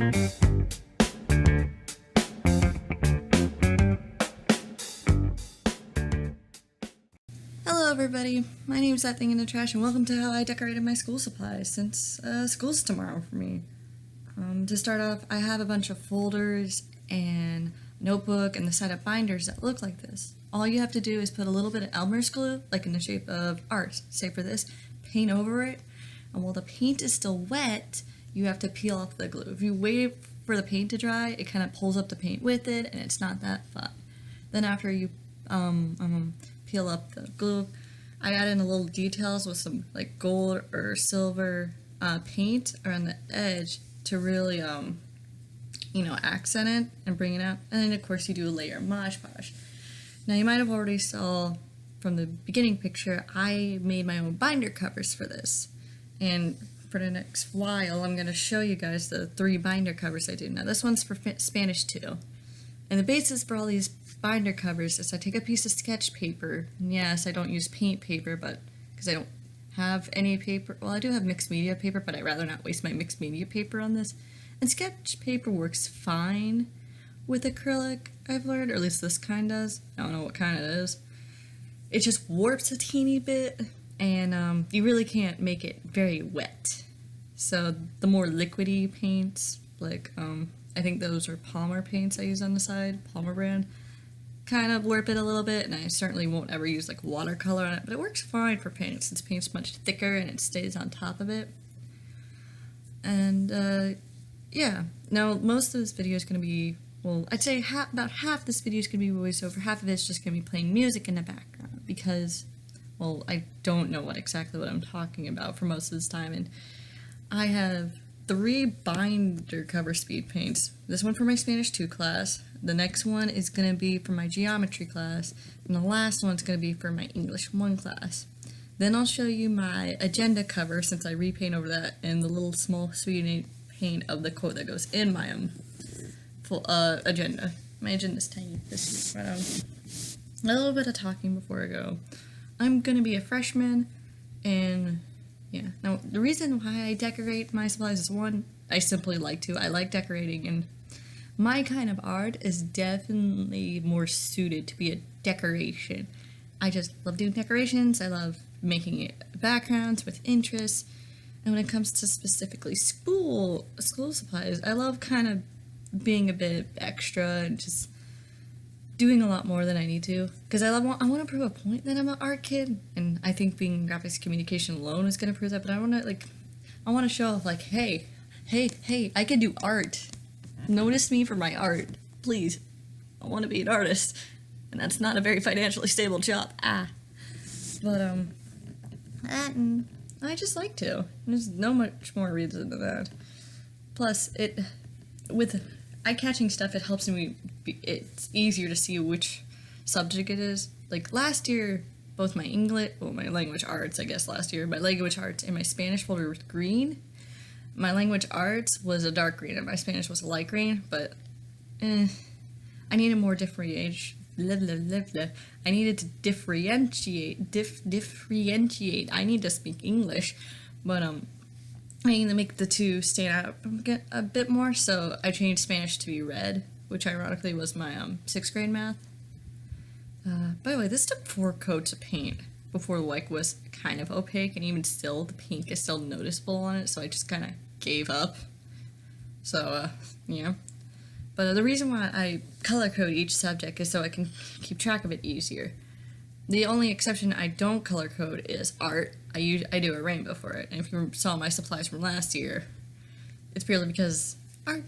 Hello everybody, my name is That Thing in the Trash and welcome to how I decorated my school supplies since school's tomorrow for me. To start off, I have a bunch of folders and notebook and the side of binders that look like this. All you have to do is put a little bit of Elmer's glue, like in the shape of art, say for this, paint over it, and while the paint is still wet, you have to peel off the glue. If you wait for the paint to dry, it kind of pulls up the paint with it and it's not that fun. Then after you peel up the glue, I add in a little details with some like gold or silver paint around the edge to really accent it and bring it out. And then of course you do a layer of Mod Podge. Now you might have already saw from the beginning picture I made my own binder covers for this, and for the next while I'm going to show you guys the 3 binder covers I do. Now this one's for Spanish 2, and the basis for all these binder covers is I take a piece of sketch paper, and yes, I don't use paint paper, but because I don't have any paper, well I do have mixed media paper, but I'd rather not waste my mixed media paper on this, and sketch paper works fine with acrylic, I've learned, or at least this kind does. I don't know what kind it is. It just warps a teeny bit, and you really can't make it very wet. So the more liquidy paints, like I think those are Palmer paints I use on the side, Palmer brand, kind of warp it a little bit, and I certainly won't ever use like watercolor on it, but it works fine for paint since paint's much thicker and it stays on top of it. And yeah, now most of this video is going to be, well, I'd say about half this video is going to be voiceover, half of it's just going to be playing music in the background, because, well, I don't know exactly what I'm talking about for most of this time, and I have 3 binder cover speed paints. This one for my Spanish 2 class, the next one is going to be for my geometry class, and the last one's going to be for my English 1 class. Then I'll show you my agenda cover, since I repaint over that, and the little small sweet paint of the quote that goes in my full agenda. My agenda's tiny this week, but a little bit of talking before I go. I'm going to be a freshman, and yeah. Now, the reason why I decorate my supplies is, 1, I simply like to. I like decorating, and my kind of art is definitely more suited to be a decoration. I just love doing decorations. I love making it backgrounds with interests. And when it comes to specifically school supplies, I love kind of being a bit extra and just doing a lot more than I need to, because I want to prove a point that I'm an art kid, and I think being in graphics communication alone is going to prove that. But I want to show off, like, hey, I can do art. Notice me for my art, please. I want to be an artist, and that's not a very financially stable job. But I just like to. There's no much more reason than that. Plus, with eye-catching stuff, it helps me. It's easier to see which subject it is. Like last year, both my my language arts, I guess last year, my language arts and my Spanish folder was green. My language arts was a dark green, and my Spanish was a light green. But I needed more differentiation. I needed to differentiate. Differentiate. I need to speak English, but I need to make the 2 stand out a bit more. So I changed Spanish to be red, which ironically was my 6th grade math. By the way, this took 4 coats of paint before the white was kind of opaque, and even still, the pink is still noticeable on it. So I just kind of gave up. So yeah. But the reason why I color code each subject is so I can keep track of it easier. The only exception I don't color code is art. I do a rainbow for it, and if you saw my supplies from last year, it's purely because art,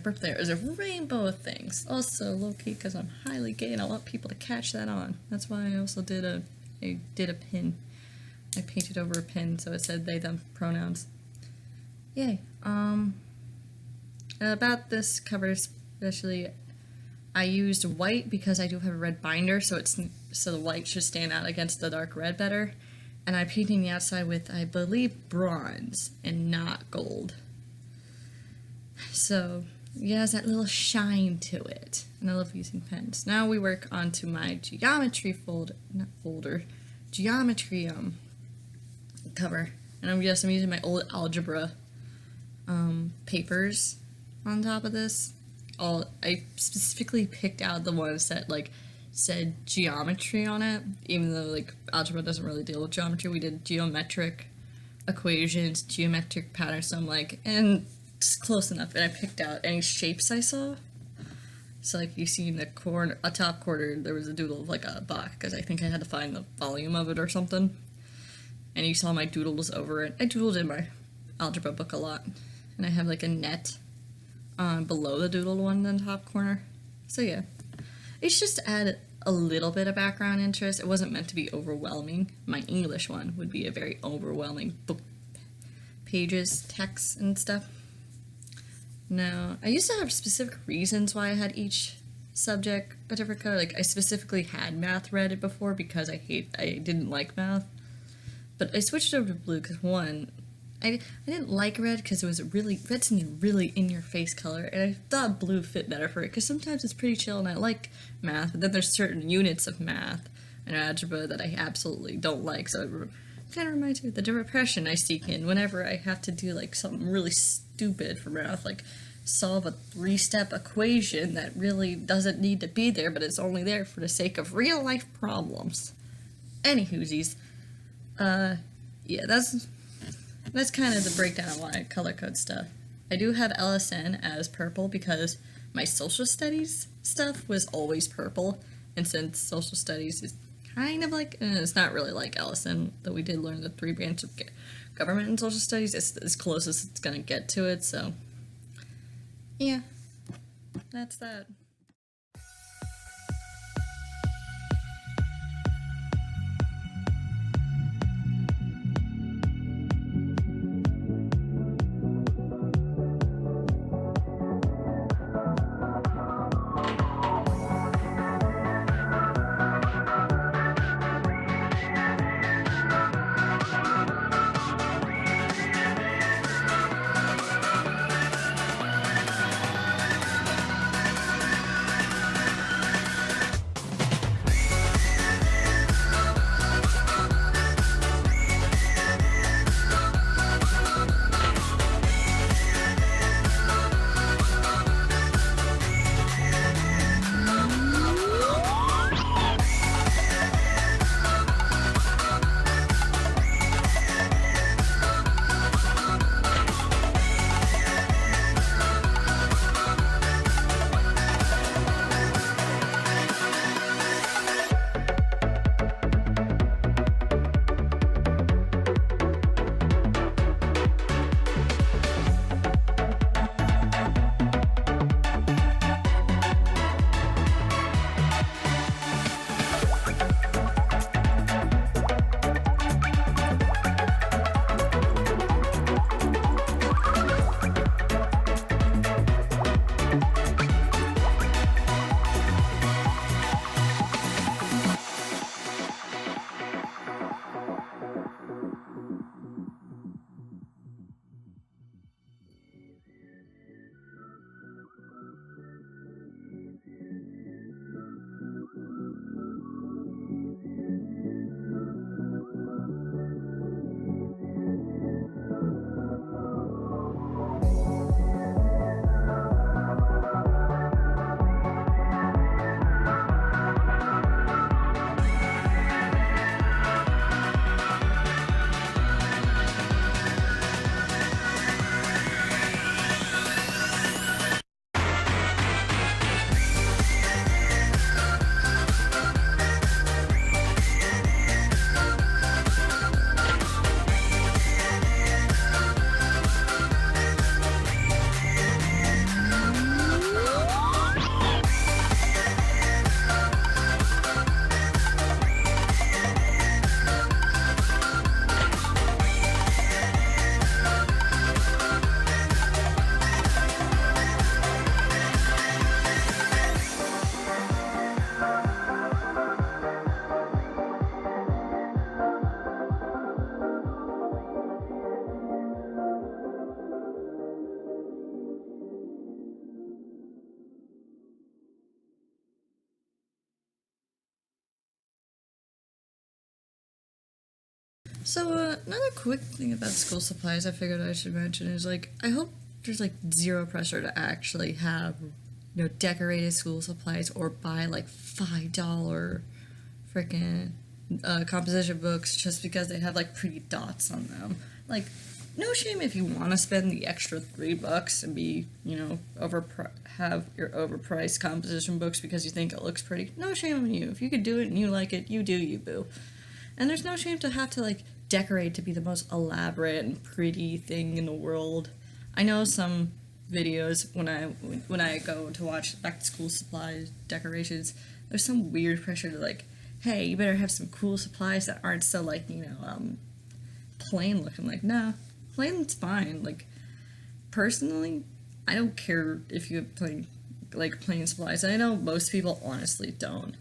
up there is a rainbow of things. Also, low-key, because I'm highly gay and I want people to catch that on. That's why I also did a pin. I painted over a pin so it said they, them pronouns. Yay. About this cover especially, I used white because I do have a red binder, so the white should stand out against the dark red better. And I'm painting the outside with, I believe, bronze and not gold. So it has that little shine to it, and I love using pens. Now we work onto my geometry geometry cover, and I'm using my old algebra papers on top of this. All I specifically picked out the ones that like said geometry on it, even though like algebra doesn't really deal with geometry. We did geometric equations, geometric patterns. So I'm like, and it's close enough. And I picked out any shapes I saw. So like you see in the corner, a top corner, there was a doodle of like a box because I think I had to find the volume of it or something. And you saw my doodles over it. I doodled in my algebra book a lot, and I have like a net below the doodled one in the top corner. So yeah, it's just to add a little bit of background interest. It wasn't meant to be overwhelming. My English one would be a very overwhelming book pages, text, and stuff. No, I used to have specific reasons why I had each subject a different color. Like I specifically had math read before because I didn't like math. But I switched over to blue because one, I didn't like red because it was red's a really in-your-face color, and I thought blue fit better for it because sometimes it's pretty chill and I like math, but then there's certain units of math and algebra that I absolutely don't like, so it kind of reminds me of the depression I seek in whenever I have to do like something really stupid for math, like solve a 3-step equation that really doesn't need to be there, but it's only there for the sake of real-life problems. Anywhoosies, yeah, that's kind of the breakdown of why I color code stuff. I do have LSN as purple because my social studies stuff was always purple, and since social studies is kind of like, it's not really like LSN, though we did learn the 3 branches of government and social studies, it's as close as it's gonna get to it, so yeah, that's that. So another quick thing about school supplies I figured I should mention is like I hope there's like zero pressure to actually have decorated school supplies or buy like $5 freaking composition books just because they have like pretty dots on them. Like, no shame if you want to spend the extra $3 and be have your overpriced composition books because you think it looks pretty. No shame on you. If you could do it and you like it, you do you, boo. And there's no shame to have to like decorate to be the most elaborate and pretty thing in the world. I know some videos when I go to watch back to school supplies decorations, there's some weird pressure to like, hey, you better have some cool supplies that aren't so like plain looking. Like, nah, plain's fine. Like, personally, I don't care if you have plain supplies. I know most people honestly don't.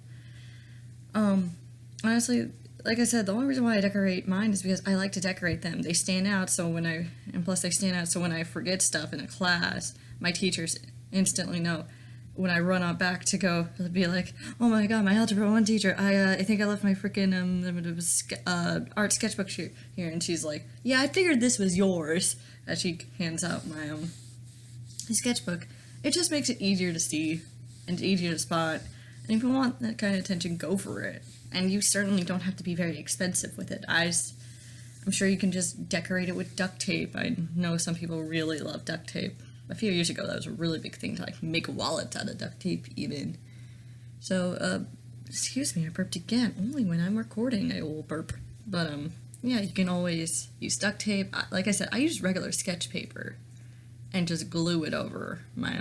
Honestly, like I said, the only reason why I decorate mine is because I like to decorate them. They stand out, plus they stand out so when I forget stuff in a class, my teachers instantly know. When I run on back to go, they'll be like, "Oh my god, my Algebra 1 teacher, I think I left my freaking art sketchbook here," and she's like, "Yeah, I figured this was yours," as she hands out my sketchbook. It just makes it easier to see and easier to spot, and if you want that kind of attention, go for it. And you certainly don't have to be very expensive with it. I'm sure you can just decorate it with duct tape. I know some people really love duct tape. A few years ago, that was a really big thing to like make wallets out of duct tape, even. So, excuse me, I burped again. Only when I'm recording, I will burp. But yeah, you can always use duct tape. Like I said, I use regular sketch paper and just glue it over my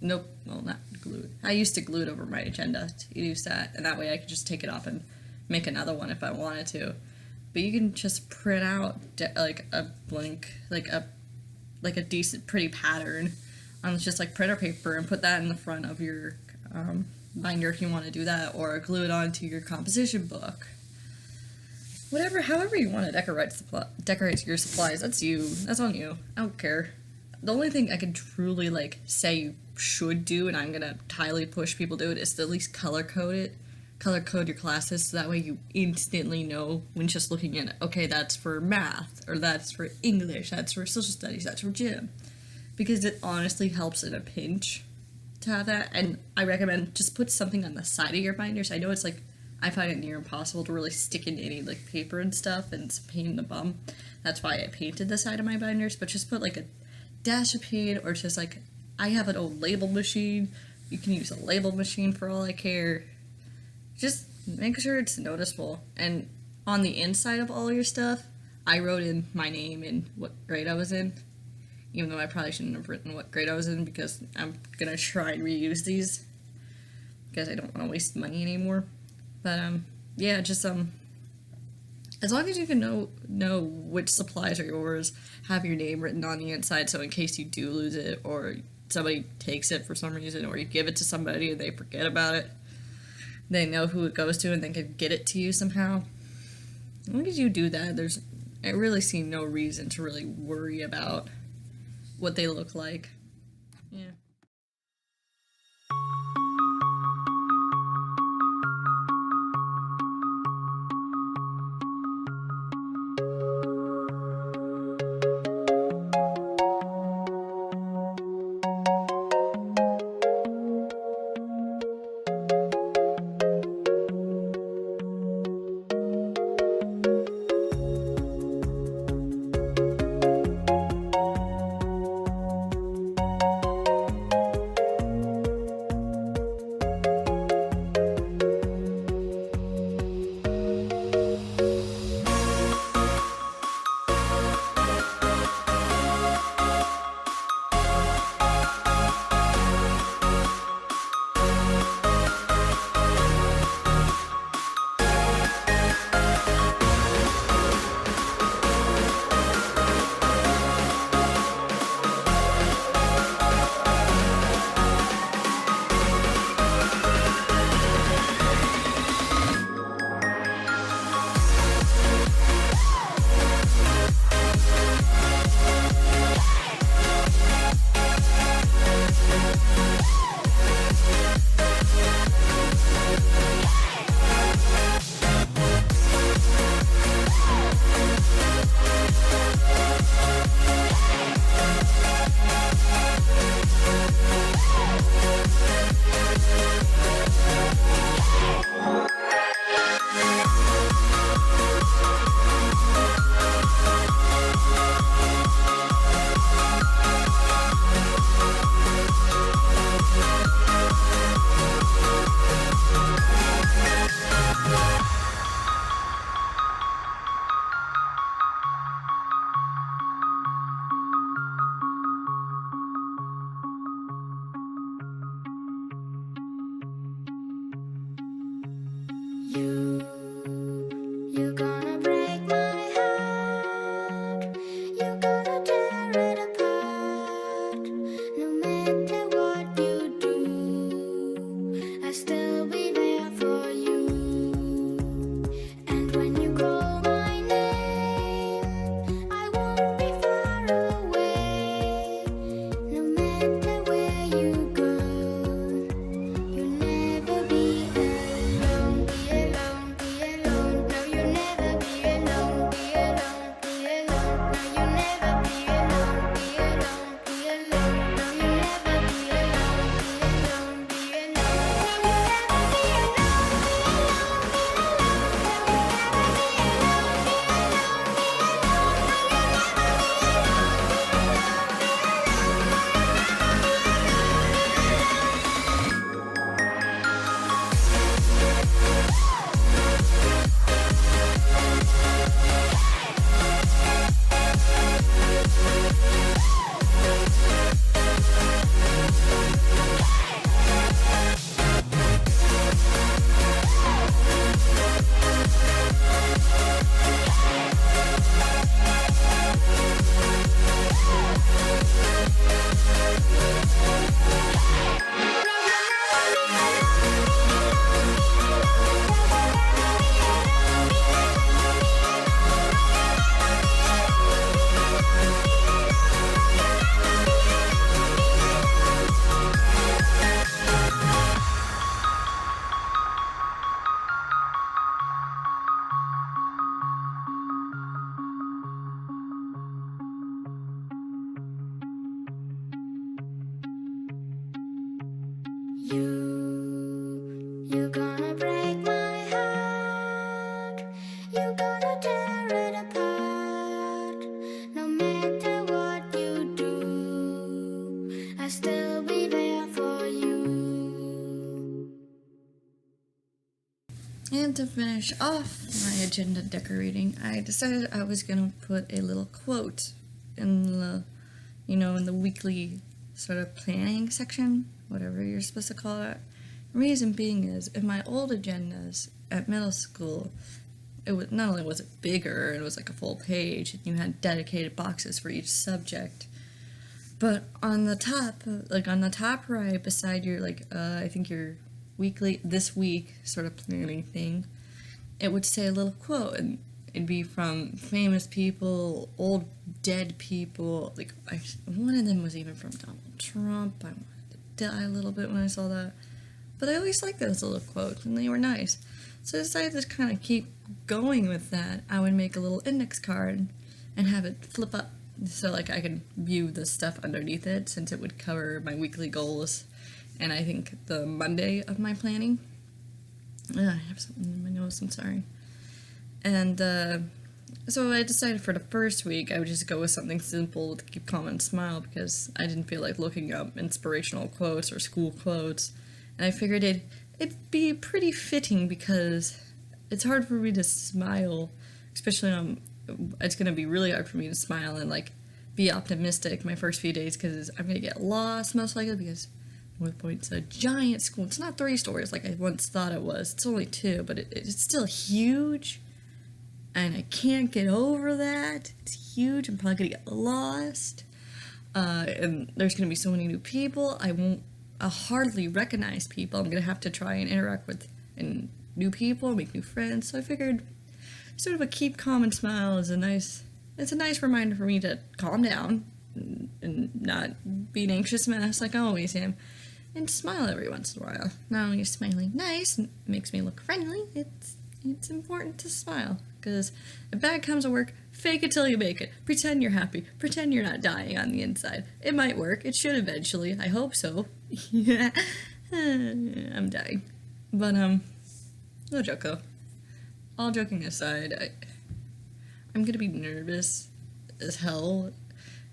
Nope, well, not glue it. I used to glue it over my agenda to use that, and that way I could just take it off and make another one if I wanted to. But you can just print out like a blank, like a decent, pretty pattern on just like printer paper and put that in the front of your binder if you want to do that, or glue it onto your composition book. However you want to decorate your supplies, that's you. That's on you. I don't care. The only thing I can truly like say you should do, and I'm gonna highly push people to do it, is to at least color code your classes, so that way you instantly know when just looking at it, okay, that's for math, or that's for English, that's for social studies, that's for gym. Because it honestly helps in a pinch to have that, and I recommend just put something on the side of your binders. I know it's like, I find it near impossible to really stick in any like paper and stuff, and it's a pain in the bum. That's why I painted the side of my binders, but just put like a dash of paint, or just like, I have an old label machine. You can use a label machine for all I care. Just make sure it's noticeable. And on the inside of all your stuff, I wrote in my name and what grade I was in, even though I probably shouldn't have written what grade I was in, because I'm gonna try and reuse these because I don't want to waste money anymore. But yeah, just as long as you can know which supplies are yours, have your name written on the inside, so in case you do lose it, or somebody takes it for some reason, or you give it to somebody and they forget about it, they know who it goes to and they can get it to you somehow. As long as you do that, I really see no reason to really worry about what they look like. Yeah. apart. No matter what you do, I'll still be there for you. And to finish off my agenda decorating, I decided I was gonna put a little quote in the, in the weekly sort of planning section, whatever you're supposed to call it. Reason being is, in my old agendas at middle school, it was not only was it bigger, it was like a full page, and you had dedicated boxes for each subject. But on the top, right beside your I think your weekly this week sort of planning thing, it would say a little quote, and it'd be from famous people, old dead people. One of them was even from Donald Trump. I wanted to die a little bit when I saw that. But I always liked those little quotes, and they were nice. So I decided to kind of keep going with that. I would make a little index card and have it flip up so I could view the stuff underneath it, since it would cover my weekly goals and I think the Monday of my planning. I have something in my nose, I'm sorry. And so I decided for the first week I would just go with something simple to keep calm and smile, because I didn't feel like looking up inspirational quotes or school quotes. And I figured it'd be pretty fitting, because it's hard for me to smile, especially it's going to be really hard for me to smile and be optimistic my first few days, because I'm going to get lost most likely, because North Point's a giant school. It's not 3 stories like I once thought it was. It's only 2, but it's still huge, and I can't get over that. It's huge. I'm probably going to get lost, and there's going to be so many new people. I'll hardly recognize people. I'm going to have to try and interact with new people, make new friends. So I figured sort of a keep calm and smile is a nice reminder for me to calm down and not be an anxious mess like I always am, and smile every once in a while. Not only is smiling nice and makes me look friendly, it's important to smile, because if bad comes to work, fake it till you make it. Pretend you're happy. Pretend you're not dying on the inside. It might work. It should eventually. I hope so. Yeah. I'm dying. But, no joke though. All joking aside, I'm gonna be nervous as hell.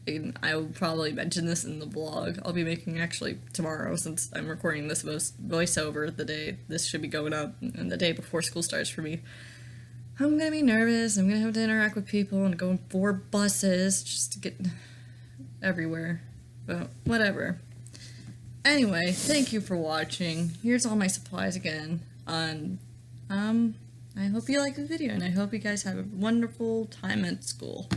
And I will probably mention this in the vlog I'll be making actually tomorrow, since I'm recording this voiceover the day this should be going up, and the day before school starts for me. I'm gonna be nervous. I'm gonna have to interact with people and go on 4 buses just to get everywhere. But whatever. Anyway, thank you for watching. Here's all my supplies again. I hope you like the video, and I hope you guys have a wonderful time at school.